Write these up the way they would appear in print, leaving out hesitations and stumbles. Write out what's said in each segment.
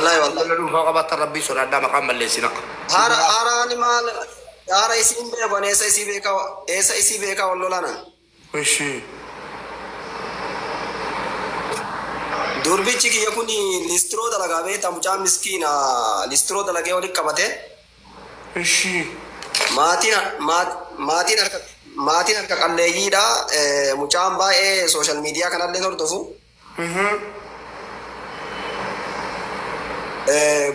والله لو فوق بطل ربي سورة دا مقام ملسنا هاراني مال هارا اسم بيكون ايسا اسي بيكا والله لنا وشي دوربيتشي كي يكوني ليسترو دلقا بيتا مجام مسكينة ليسترو دلقا ولك كبته وشي maatiin harka qalleeyyiidha mucaan baay'ee sooshaal miidiyaa kanallee hordofu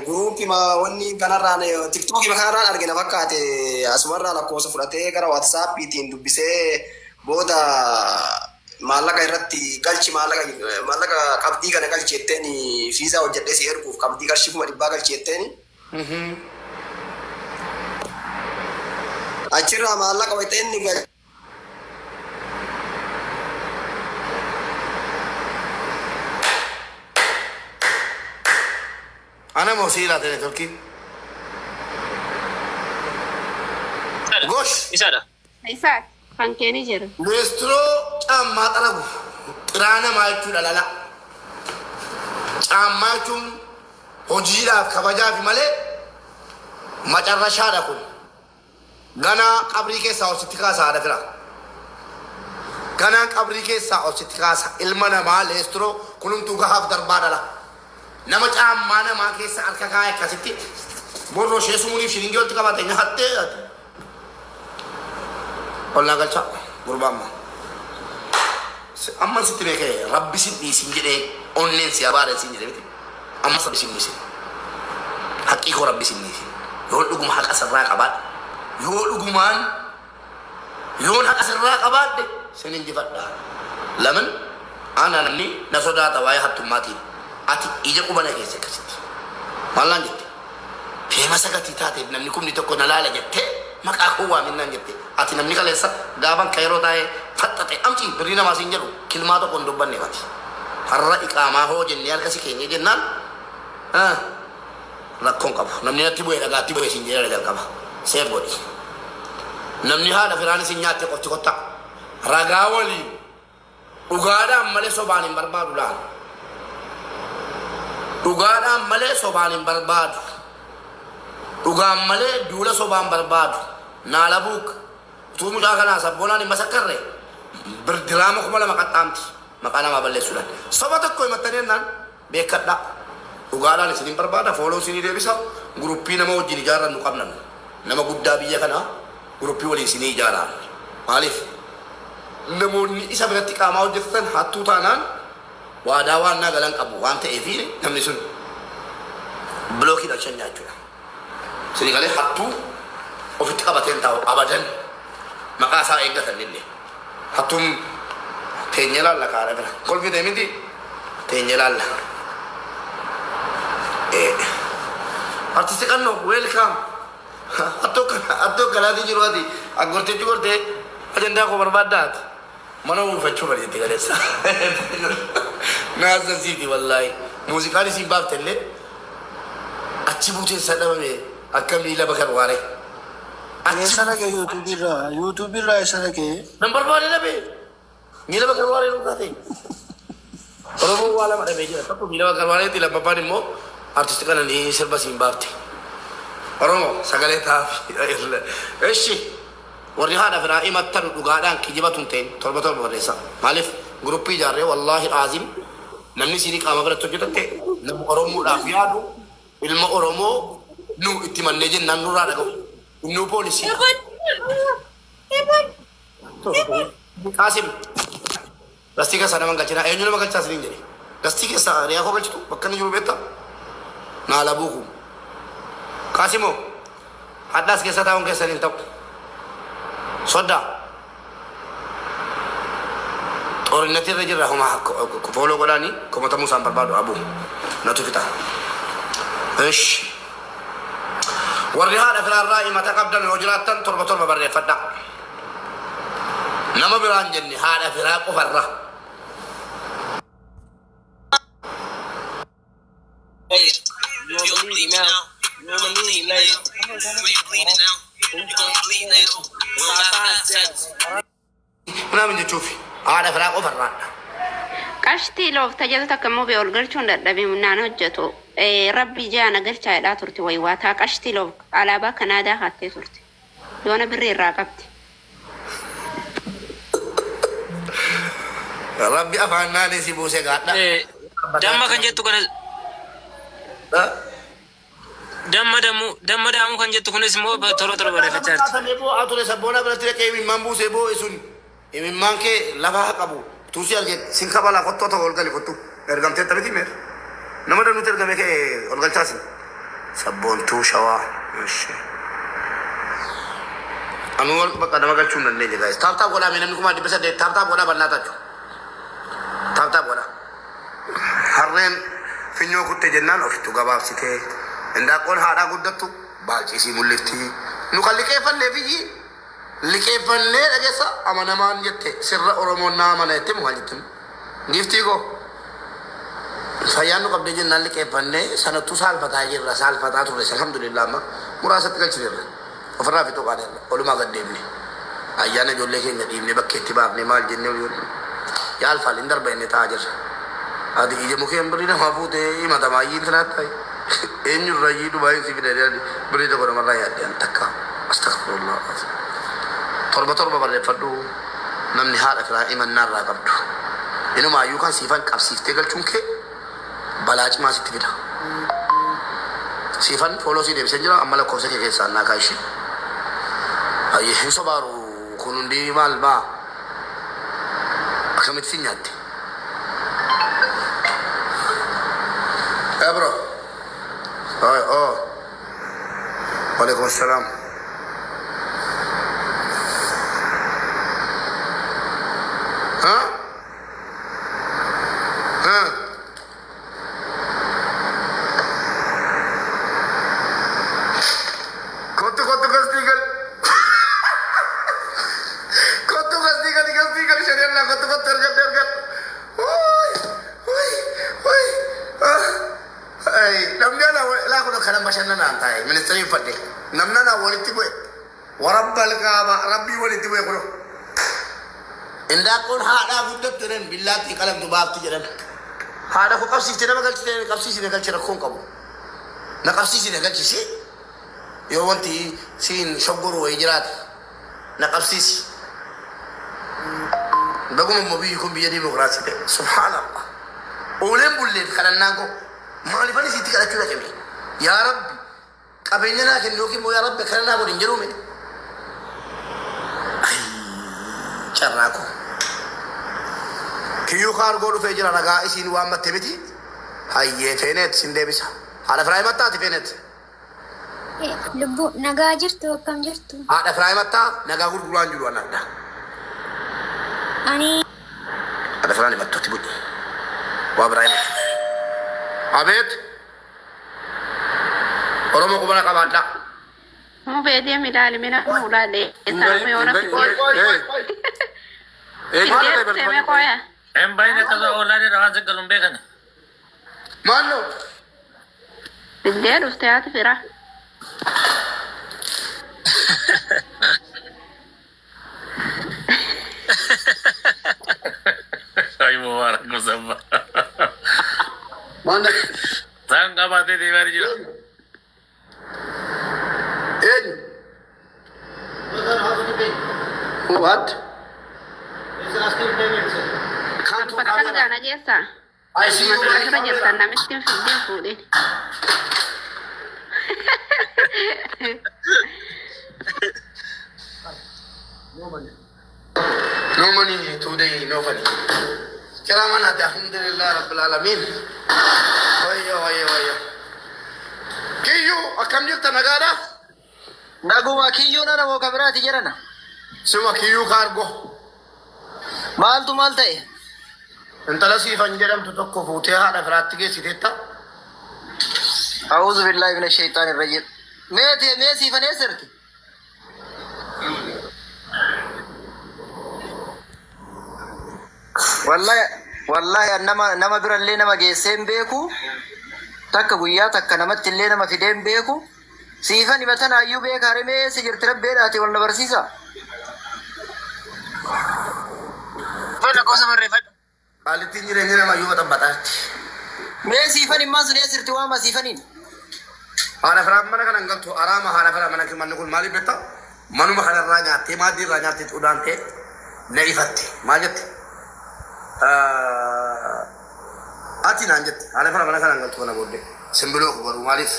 guruupi wanni kanarraan tiktookii kanarraan argina fakkaate asumarraa lakkoofsa fudhatee gara waatsaappiitiin dubbisee booda maallaqa irratti galchi maallaqa qabdii kana galchi jetteeni fiizaa hojjedhee si erguuf qabdii qarshii 100 galchi jetteeni achirraa maallaqa wayita inni أنا موسيلة تاني تركي غوش إسادة إساد فانكيني جرو ليسترو أما ترى ترانا ما يكون لا لا أما يكون هجيرة كبجا في ملء ما ترى شارع كون غنا قبري كيسا أو ستكا سارة كلا غنا قبري كيسا أو ستكا سا إلمنا ما ليسترو كلهم توقع هاف دربارة لا نما أمانة ما كيسا أركاكاي كاسيتي بورو شيء سموني شرينجي وتكا باتين هاتة والله قلت قربان أما ستني كه ربي سيدني سنجري أونلاين سيابار سنجري أما سبي سنجري حقيقة ربي سنجري يقول لكم حق أسرع كبار يقول لكمان يقول حق أسرع كبار سنجري فدا لمن أنا نمني نسودا تواي حتى ماتي أتي إيجا كوبانا كيسة كسيت مالان جت في مسكتي تاتي نمنيكم نتوكو نلالا جت ما كأخوة منا جت أتي نمني كلاسة غابان كيرو تاي فتتة أمتي برينا ما سينجرو كلماتو كندوبان نباتي هرّا إقامة هو جنيال كسي كيني جنان ركون كابو نمني نتيبوه لغا تيبوه سينجرو لغا كابو سيب بودي نمني هذا فراني سينياتي قوتي قوتا رغاولي ugaadhaan malee sobaan hin barbaadu laan ugaadhaan malee sobaan hin barbaadu ugaan malee duula sobaan barbaadu naalabuuk utuu mucaa kanaa sabboonaan hin masakkarre birdiraama kuma lama qaxxaamti maqaa namaa balleessuudhaan soba tokko himattanii jennaan beekadha ugaadhaan isin hin barbaada fooloo isinii deebisa guruppii nama wajjin ijaarran nu qabnan nama guddaa biyya kanaa guruppii waliin isinii ijaaraan maaliif namoonni isa biratti qaamaa hojjetan hattuu taanaan waadaa waan nagalan qabu waan ta'eef namni sun bilookii dhalchan nyaachuudha. Sini galee hattuu ofitti qabateen taa'u abadan maqaa isaa eeggatan illee hattuun teenye laalla kaara bira kolfi deemiti teenye laalla. Artisti kannoo weelkaam hattuu kanaatii jiru ati aggorteetti gortee ajandaa koo barbaaddaati. mana uffachuu barjette galeessa naasasiiti wallaahi muuziqaan isiin baafte illee achi buuteen isa dhabame akka miila bakar waare Esa la que YouTube irra esa la que nan barbaade dhabe miila bakar waare nu taate oromoo waa lama dhabee jira tokko miila bakar waareetti lammaffaan immoo artisti kana ni sirba siin baafte oromoo sagalee taafi eshi warri haadha firaa imattan dhugaadhaan kijibatun ta'in torba barreessa maaliif guruppii ijaarree wallaahi aazim namni siinii qaama biratti hojjetatte nama oromoodhaaf yaadu ilma oromoo nu itti mannee jennaan nurraa dhaga'u innuu poolisii qaasim gastii keessaa nama galchina eenyu nama galchaa isiniin jedhe gastii keessaa riyaa koo galchitu bakka inni jiru beektaa naala buuku qaasimoo hadhaas keessa taa'uun keessan hin ta'u صدق ورنتي الرجل هم كفولو قلاني كم تمو سام بربادو أبو نتوفيتا إيش والرهان في الرأي ما تقدم وجرات تربة بري فدا نما بران جني هذا في راق وفرة You don't believe me now. You don't believe me later. You bleeding now. You gonna bleed later. We don't got 5 seconds. أنا من تشوفي هذا فراق وفرات قشتي لو افتجرت كم بيقول قرشون ده بيمنعنا هجتو rabbi jaana galchaadhaa turte waywaa taaqashti loo alaabaa kanaadaa haattee turte yoona birrii irraa qabdi. Rabbi afaan naanee si buusee gaadha. Damma kan jettu kana damma daamu kan jettu kunis immoo torba barreeffachaa jirti. Atule sabboona biratti dhaqee imimmaan buusee boo'e sun imimmaan kee lafaa qabu tuusii argee sin kabala qottoo ta'u ol gali qottu ergamtee taphiti meer nama danuuti ergame kee ol galchaasin sabboontuu shawaa. Anu wal bakka nama galchuu hin dandeenye gaa'is taaptaap godhaa mee namni kuma dhibba saddeet taaptaap godhaa bal'aa tachu taaptaap godhaa harreen finyoo kutte jennaan ofittu gabaabsitee indaaqoon haadhaa guddattu baalchiisii mul'iftii nu kan liqeeffannee biyyi liqeeffannee dhageessa amanamaan jette sirra oromoon naa amana jette mukaan jettin giftii koo fayyaan nu qabdee jennaan liqeeffannee sanattuu saalfataa jirra saalfataa turre alhamdulillah amma muraasatti galchineerra ofirraa fixuu qaaneerra olumaa gaddeemne ayyaana ijoollee keenya dhiibne bakkeetti baafne maal jennee yaalfaal hin darba inni ta'aa jirra ati ija mukeen birrii namaa fuutee himatamaa iyyiin tanaatti ta'e eenyurra iyyii dubaayin si fide birrii tokko namarraa yaadde an takka astagfirullah torba barreeffadhu namni haadha firaa imannaarraa qabdu inumaayyuu kan siifan qabsiiftee galchuun kee balaa cimaa sitti fida siifan fooloo sii deebisee jira amma lakkoofsa kee keessaa annaa kaayishee ayyee hin sobaaru kun hundi maal baa akkamitti si nyaatte bro وعليكم السلام ها كنت قصدي قال شرينا كنت ترجع لا كنا كلام بشرنا نانتاي من السرير فدي نمنا ولد تبوي ورب الكعبة ربي ولد تبوي كله إن دا كون هذا قدرت ترين بالله تكلم تباب تجرن هذا هو كابسي تنا ما قلت تنا كابسي سينا قلت تنا كون كابو نا كابسي سينا قلت شيء يوانتي سين شغورو إجرات نا كابسي بقوم مبي يكون بيجي ديمقراطية سبحان الله أولين بولين خلنا نقول مالي فاني سيتي كلا تشودا كمي يا رب قبلنا كنوكي مو يا رب خلنا نقول إنجلو من شراكو كيو خار قولوا في جرا نجا إسين وام متبتي هاي فينت سندي بس هذا فراي متى تفينت لبو نجا جرتو كم جرتو هذا فراي متى نجا قول قولان جلوا نجا أني هذا فراي متى تبودي وابراهيم أبيت oromo kubana kabanda Mo vedi mi dali mina mula de esame ora fi me koya Em bayne kaza olare rahan se galum bekan. mano Binde usted fira Ay mubarak musabba. mano Tanga bate de mari jira. what Pakkan jana jessa I see you Makara jessa na miskin fide fude no money today no funny kiraman hadi alhamdulillah rabbil alamin waya kiyo akam jirta nagara Naguma kiyyuu na namoo kabiraati jedhana. suma kiyo cargo Maaltu maal ta'e? intala siifan jedhamtu tokko fuutee haadha firaatti geessiteetta A'uudhu billahi minash shaytaanir rajiim. Mee siifan eessirti? Wallahi nama birallee nama geessee hin beeku. Takka guyyaa takka namatti illee nama fidee hin beeku. Siifan himatan hayyuu beeka harimee si jirti rabbeedhaati wal na barsiisa. Fana gosa barreeffadhu. Halittiin jireenya nama yoo baxan baxaatti ميسي فني ما سني سرت وما سيفنين أنا فرام mana kan angkat tu aram mana فرام mana kita manukul mali beta manu makan ranya te madi ranya te udan te naifat majat ati nanjat ana فرام mana kan angkat tu mana bode sembelo ko baru malif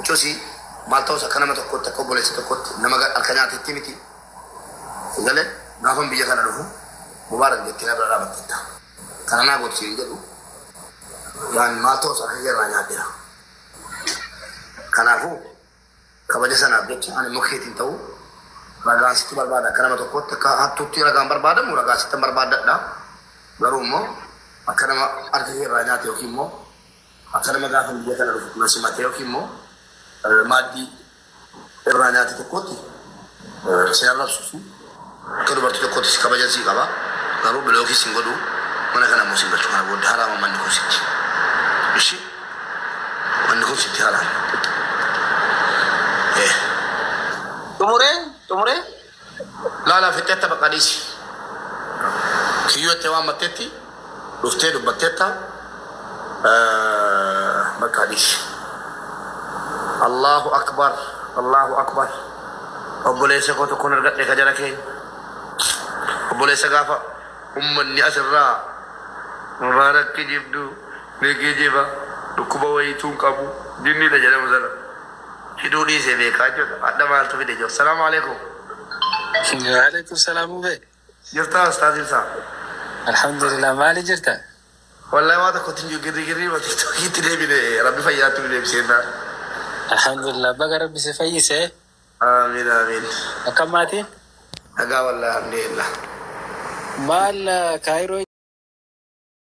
cosi malto sakana mata ko takko boleh sakko namaga alkanya te timiti gale nafam biya kana do mubarak de tina bra batita kana go ci jadu yan malto sakaya ranya te kanafu kabaja sana bechi ane mukhitin tau raga situ barbada kana mato kotta ka hatu tira gam barbada mu raga situ barbada da barumo akana ma arti ranya te okimo akana ma gafan dia kana nasi mate okimo madi ranya te kotti seyarab susu kadu bartu kotti kabaja si kaba baru beloki singodu mana kana musim bercuma bod haram man ko sitti ishi man ko sitti haram تمره لا في تيتا بقديسي كيو تيوان بتيتي رفتيدو بتيتا بقديسي الله أكبر الله أكبر أبو ليس كنت كون رجعت لك جركين أبو ليس غافا أمني أسرع مبارك كجيبدو نيجي جيبا ركوبا ويتون كابو جني لجلا مزلا Hiduri se beka jo ada mal tu video. Assalamualaikum. Waalaikumsalam ube. Jirta Ustaz Irsa. Alhamdulillah mali jirta. Wallahi wada ko tinju giri wa TikTok itile bile rabbi fayatu bile bisena. Alhamdulillah baga rabbi se fayise. Amin amin. Akamati? Aga wallahi alhamdulillah. Mal Cairo